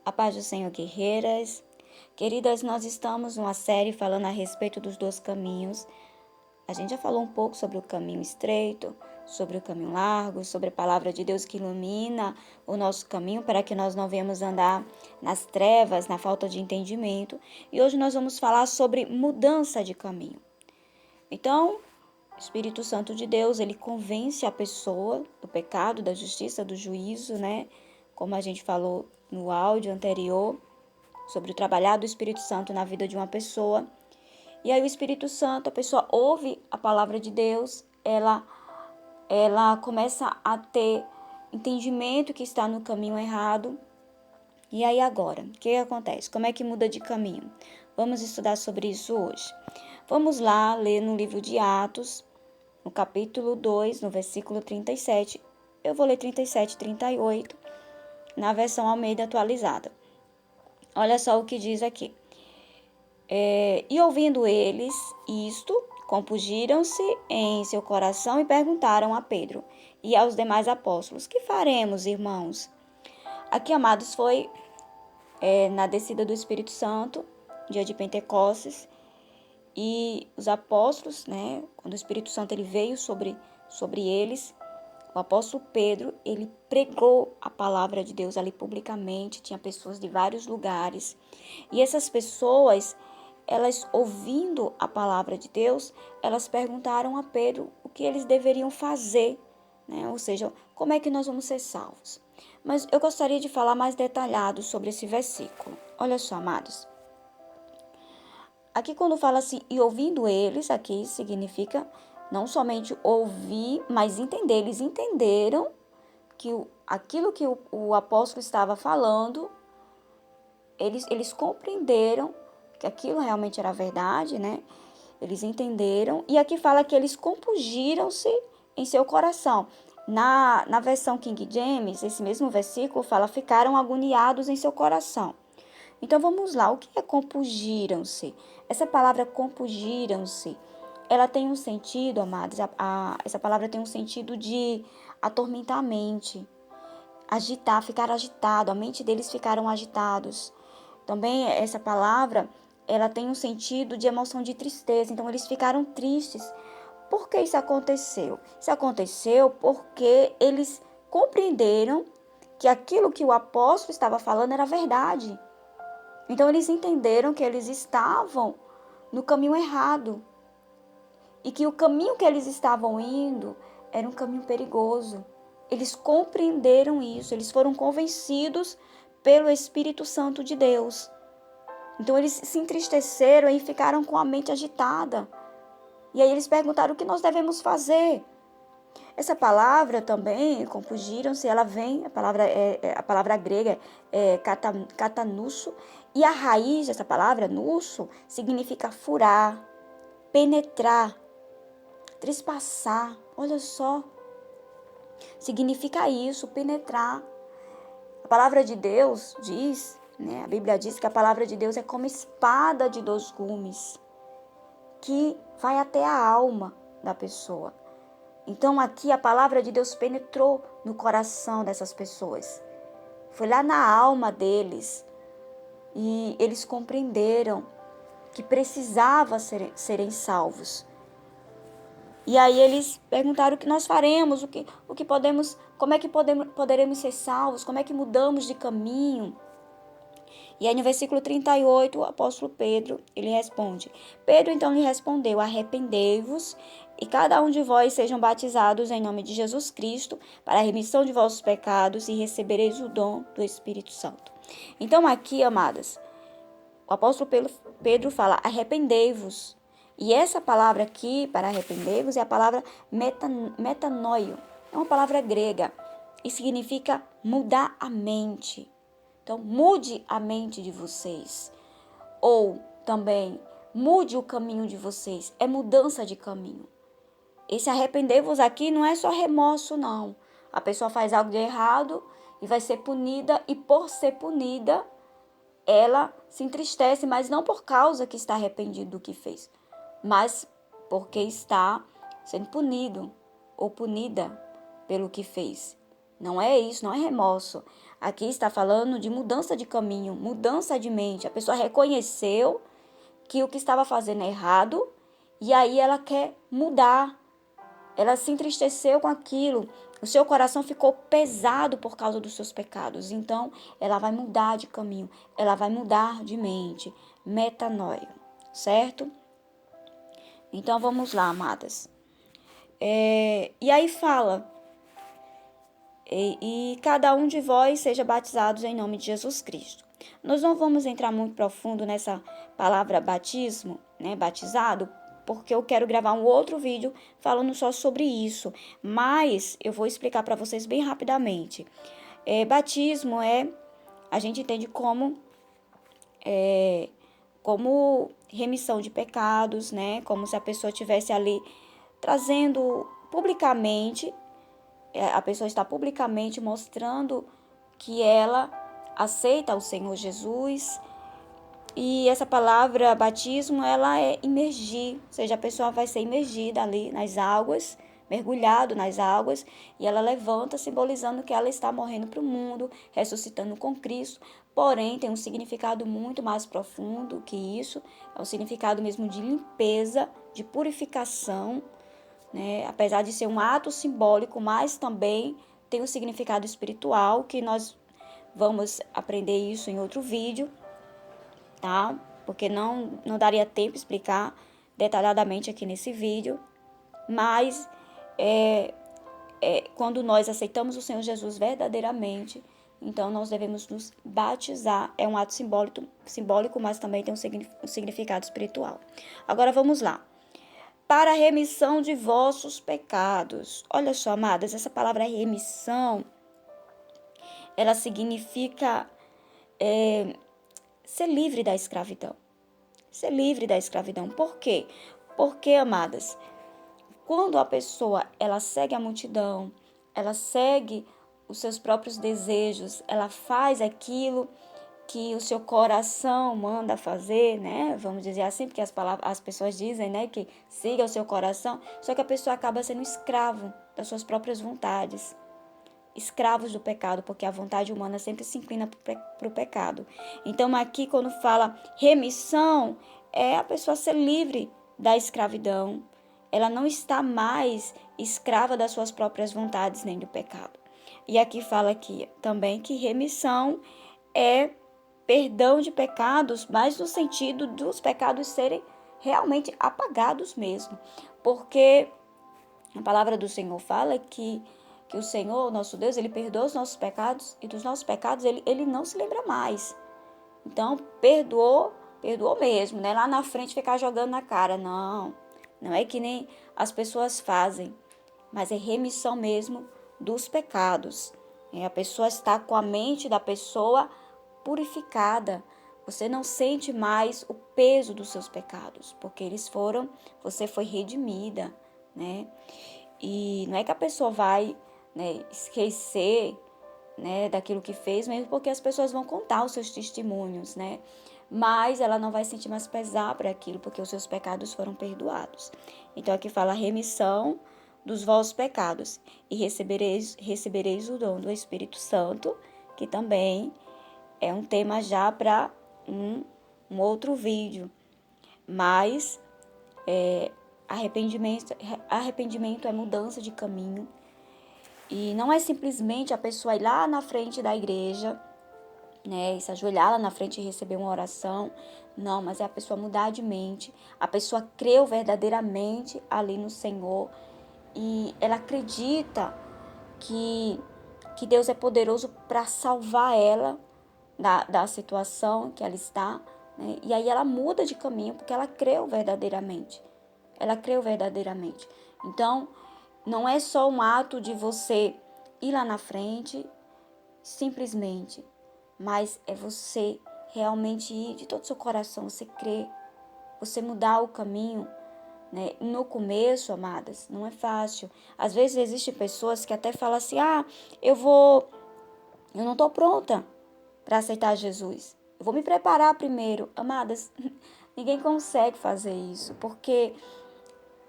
A paz do Senhor, guerreiras. Queridas, nós estamos numa série falando a respeito dos 2 caminhos. A gente já falou um pouco sobre o caminho estreito, sobre o caminho largo, sobre a palavra de Deus que ilumina o nosso caminho para que nós não venhamos andar nas trevas, na falta de entendimento. E hoje nós vamos falar sobre mudança de caminho. Então, o Espírito Santo de Deus, ele convence a pessoa do pecado, da justiça, do juízo, né? Como a gente falou no áudio anterior, sobre o trabalhar do Espírito Santo na vida de uma pessoa. E aí o Espírito Santo, a pessoa ouve a palavra de Deus, ela começa a ter entendimento que está no caminho errado. E aí agora, o que acontece? Como é que muda de caminho? Vamos estudar sobre isso hoje. Vamos lá ler no livro de Atos, no capítulo 2, no versículo 37. Eu vou ler 37 e 38, na versão Almeida atualizada. Olha só o que diz aqui. E ouvindo eles isto, compungiram-se em seu coração e perguntaram a Pedro e aos demais apóstolos: que faremos, irmãos? Aqui, amados, foi na descida do Espírito Santo, dia de Pentecostes, e os apóstolos, né, quando o Espírito Santo ele veio sobre eles, o apóstolo Pedro, ele pregou a palavra de Deus ali publicamente, tinha pessoas de vários lugares. E essas pessoas, elas ouvindo a palavra de Deus, elas perguntaram a Pedro o que eles deveriam fazer, né? Ou seja, como é que nós vamos ser salvos. Mas eu gostaria de falar mais detalhado sobre esse versículo. Olha só, amados. Aqui quando fala assim, e ouvindo eles, aqui significa não somente ouvir, mas entender. Eles entenderam que aquilo que o apóstolo estava falando, eles compreenderam que aquilo realmente era verdade, né? Eles entenderam. E aqui fala que eles compungiram-se em seu coração. Na versão King James, esse mesmo versículo fala, ficaram agoniados em seu coração. Então vamos lá, o que é compungiram-se? Essa palavra compungiram-se, ela tem um sentido, amados, essa palavra tem um sentido de atormentar a mente, agitar, ficar agitado, a mente deles ficaram agitados. Também essa palavra, ela tem um sentido de emoção de tristeza, então eles ficaram tristes. Por que isso aconteceu? Isso aconteceu porque eles compreenderam que aquilo que o apóstolo estava falando era verdade. Então eles entenderam que eles estavam no caminho errado e que o caminho que eles estavam indo era um caminho perigoso. Eles compreenderam isso, eles foram convencidos pelo Espírito Santo de Deus. Então eles se entristeceram e ficaram com a mente agitada. E aí eles perguntaram o que nós devemos fazer. Essa palavra também, compungiram-se, ela vem, a palavra grega é catanusso, e a raiz dessa palavra, nusso, significa furar, penetrar, trespassar. Olha só, significa isso, penetrar. A palavra de Deus diz, né, a Bíblia diz que a palavra de Deus é como espada de 2 gumes, que vai até a alma da pessoa. Então aqui a palavra de Deus penetrou no coração dessas pessoas. Foi lá na alma deles. E eles compreenderam que precisava serem salvos. E aí eles perguntaram o que nós faremos, o que podemos, como é que poderemos ser salvos, como é que mudamos de caminho. E aí no versículo 38, o apóstolo Pedro, ele responde. Pedro então lhe respondeu, arrependei-vos e cada um de vós sejam batizados em nome de Jesus Cristo para a remissão de vossos pecados e recebereis o dom do Espírito Santo. Então aqui, amadas, o apóstolo Pedro fala, arrependei-vos. E essa palavra aqui, para arrependei-vos, é a palavra metanoio. É uma palavra grega e significa mudar a mente. Então, mude a mente de vocês. Ou também, mude o caminho de vocês. É mudança de caminho. Esse arrepender-vos aqui não é só remorso, não. A pessoa faz algo de errado e vai ser punida. E por ser punida, ela se entristece, mas não por causa que está arrependido do que fez. Mas porque está sendo punido ou punida pelo que fez. Não é isso, não é remorso. Aqui está falando de mudança de caminho, mudança de mente. A pessoa reconheceu que o que estava fazendo é errado e aí ela quer mudar. Ela se entristeceu com aquilo. O seu coração ficou pesado por causa dos seus pecados. Então, ela vai mudar de caminho. Ela vai mudar de mente. Metanoia. Certo? Então, vamos lá, amadas. E aí fala. E cada um de vós seja batizados em nome de Jesus Cristo. Nós não vamos entrar muito profundo nessa palavra batismo, né, batizado, porque eu quero gravar um outro vídeo falando só sobre isso. Mas eu vou explicar para vocês bem rapidamente. Batismo a gente entende como remissão de pecados, né? Como se a pessoa estivesse ali trazendo publicamente, a pessoa está publicamente mostrando que ela aceita o Senhor Jesus. E essa palavra batismo, ela é imergir, ou seja, a pessoa vai ser imergida ali nas águas, mergulhado nas águas, e ela levanta, simbolizando que ela está morrendo para o mundo, ressuscitando com Cristo. Porém, tem um significado muito mais profundo que isso, é um significado mesmo de limpeza, de purificação, né? Apesar de ser um ato simbólico, mas também tem um significado espiritual, que nós vamos aprender isso em outro vídeo, tá? Porque não daria tempo explicar detalhadamente aqui nesse vídeo, mas quando nós aceitamos o Senhor Jesus verdadeiramente, então nós devemos nos batizar. É um ato simbólico, mas também tem um significado espiritual. Agora vamos lá. Para a remissão de vossos pecados. Olha só, amadas, essa palavra remissão, ela significa ser livre da escravidão. Ser livre da escravidão. Por quê? Porque, amadas, quando a pessoa ela segue a multidão, ela segue os seus próprios desejos, ela faz aquilo que o seu coração manda fazer, né? Vamos dizer assim, porque as pessoas dizem, né, que siga o seu coração, só que a pessoa acaba sendo escravo das suas próprias vontades, escravos do pecado, porque a vontade humana sempre se inclina para o pecado. Então, aqui, quando fala remissão, é a pessoa ser livre da escravidão. Ela não está mais escrava das suas próprias vontades nem do pecado. E aqui fala aqui também que remissão é perdão de pecados, mas no sentido dos pecados serem realmente apagados mesmo. Porque a palavra do Senhor fala que o Senhor, nosso Deus, ele perdoa os nossos pecados e dos nossos pecados ele não se lembra mais. Então, perdoou mesmo, né? Lá na frente ficar jogando na cara. Não é que nem as pessoas fazem, mas é remissão mesmo dos pecados. A pessoa está com a mente da pessoa purificada. Você não sente mais o peso dos seus pecados, porque você foi redimida, né? E não é que a pessoa vai, né, esquecer, né, daquilo que fez, mesmo porque as pessoas vão contar os seus testemunhos, né? Mas ela não vai sentir mais pesar para aquilo, porque os seus pecados foram perdoados. Então aqui fala remissão dos vossos pecados e recebereis o dom do Espírito Santo, que também é um tema já para um outro vídeo. Mas arrependimento é mudança de caminho. E não é simplesmente a pessoa ir lá na frente da igreja, né, e se ajoelhar lá na frente e receber uma oração. Não, mas é a pessoa mudar de mente. A pessoa creu verdadeiramente ali no Senhor. E ela acredita que Deus é poderoso para salvar ela da situação que ela está, né? E aí ela muda de caminho porque ela creu verdadeiramente. Ela creu verdadeiramente. Então, não é só um ato de você ir lá na frente, simplesmente, mas é você realmente ir de todo o seu coração, você crer, você mudar o caminho, né? No começo, amadas, não é fácil. Às vezes existem pessoas que até falam assim, eu não estou pronta para aceitar Jesus. Eu vou me preparar primeiro. Amadas, ninguém consegue fazer isso, porque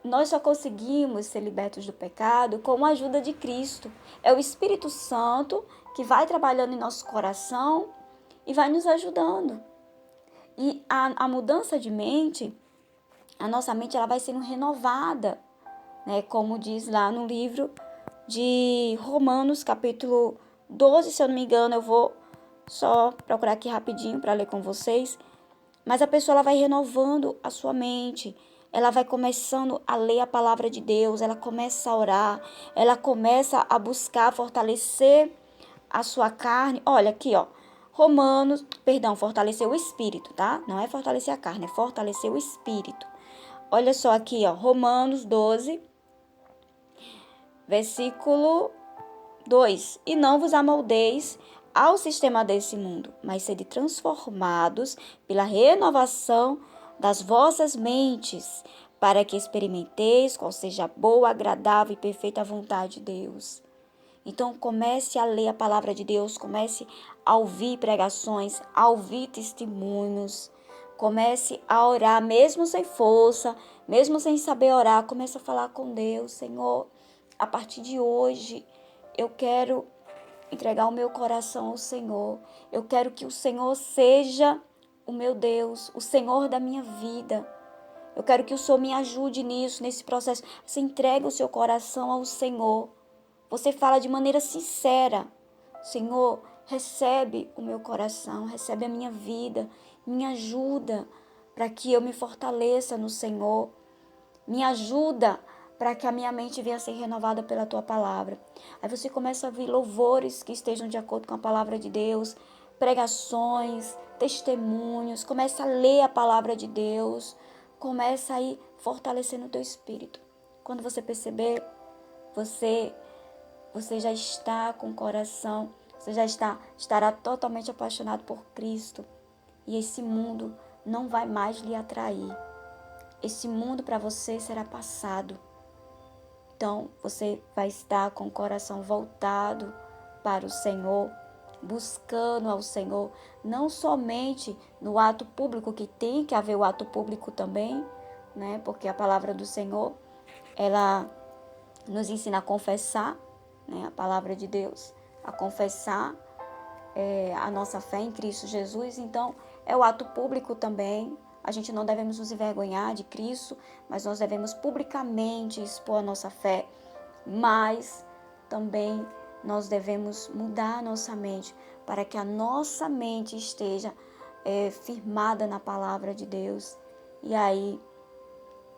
nós só conseguimos ser libertos do pecado com a ajuda de Cristo. É o Espírito Santo que vai trabalhando em nosso coração e vai nos ajudando. E a mudança de mente, a nossa mente ela vai sendo renovada, né? Como diz lá no livro de Romanos, capítulo 12, se eu não me engano, eu vou só procurar aqui rapidinho para ler com vocês. Mas a pessoa ela vai renovando a sua mente, ela vai começando a ler a palavra de Deus, ela começa a orar, ela começa a buscar fortalecer a sua carne. Olha aqui, ó. Fortalecer o espírito, tá? Não é fortalecer a carne, é fortalecer o espírito. Olha só aqui, ó, Romanos 12, versículo 2. E não vos amoldeis ao sistema desse mundo, mas sede transformados pela renovação das vossas mentes, para que experimenteis qual seja a boa, agradável e perfeita vontade de Deus. Então comece a ler a palavra de Deus, comece a ouvir pregações, a ouvir testemunhos, comece a orar, mesmo sem força, mesmo sem saber orar, comece a falar com Deus. Senhor, a partir de hoje eu quero entregar o meu coração ao Senhor. Eu quero que o Senhor seja o meu Deus, o Senhor da minha vida. Eu quero que o Senhor me ajude nisso, nesse processo. Você entrega o seu coração ao Senhor. Você fala de maneira sincera: Senhor, recebe o meu coração, recebe a minha vida, me ajuda para que eu me fortaleça no Senhor. Me ajuda para que a minha mente venha a ser renovada pela tua palavra. Aí você começa a ouvir louvores que estejam de acordo com a palavra de Deus, pregações, testemunhos, começa a ler a palavra de Deus, começa a ir fortalecendo o teu espírito. Quando você perceber, você já está com o coração, você já estará totalmente apaixonado por Cristo. E esse mundo não vai mais lhe atrair. Esse mundo para você será passado. Então, você vai estar com o coração voltado para o Senhor, buscando ao Senhor, não somente no ato público, que tem que haver o ato público também, né? Porque a palavra do Senhor, ela nos ensina a confessar, né? A palavra de Deus, a confessar a nossa fé em Cristo Jesus. Então, é o ato público também. A gente não devemos nos envergonhar de Cristo, mas nós devemos publicamente expor a nossa fé. Mas também nós devemos mudar a nossa mente para que a nossa mente esteja firmada na palavra de Deus. E aí,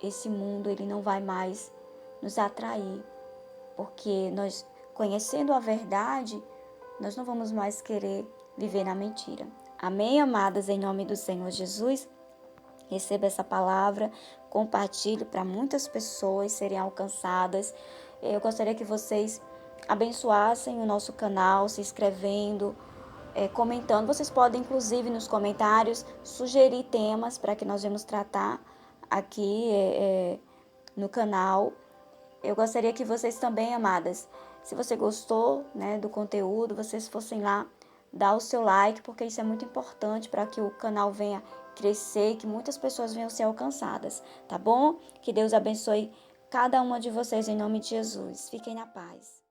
esse mundo ele não vai mais nos atrair, porque nós, conhecendo a verdade, nós não vamos mais querer viver na mentira. Amém, amadas, em nome do Senhor Jesus? Receba essa palavra, compartilhe para muitas pessoas serem alcançadas. Eu gostaria que vocês abençoassem o nosso canal, se inscrevendo, comentando. Vocês podem, inclusive, nos comentários, sugerir temas para que nós venhamos tratar aqui no canal. Eu gostaria que vocês também, amadas, se você gostou, né, do conteúdo, vocês fossem lá dar o seu like, porque isso é muito importante para que o canal venha crescer e que muitas pessoas venham ser alcançadas, tá bom? Que Deus abençoe cada uma de vocês em nome de Jesus. Fiquem na paz.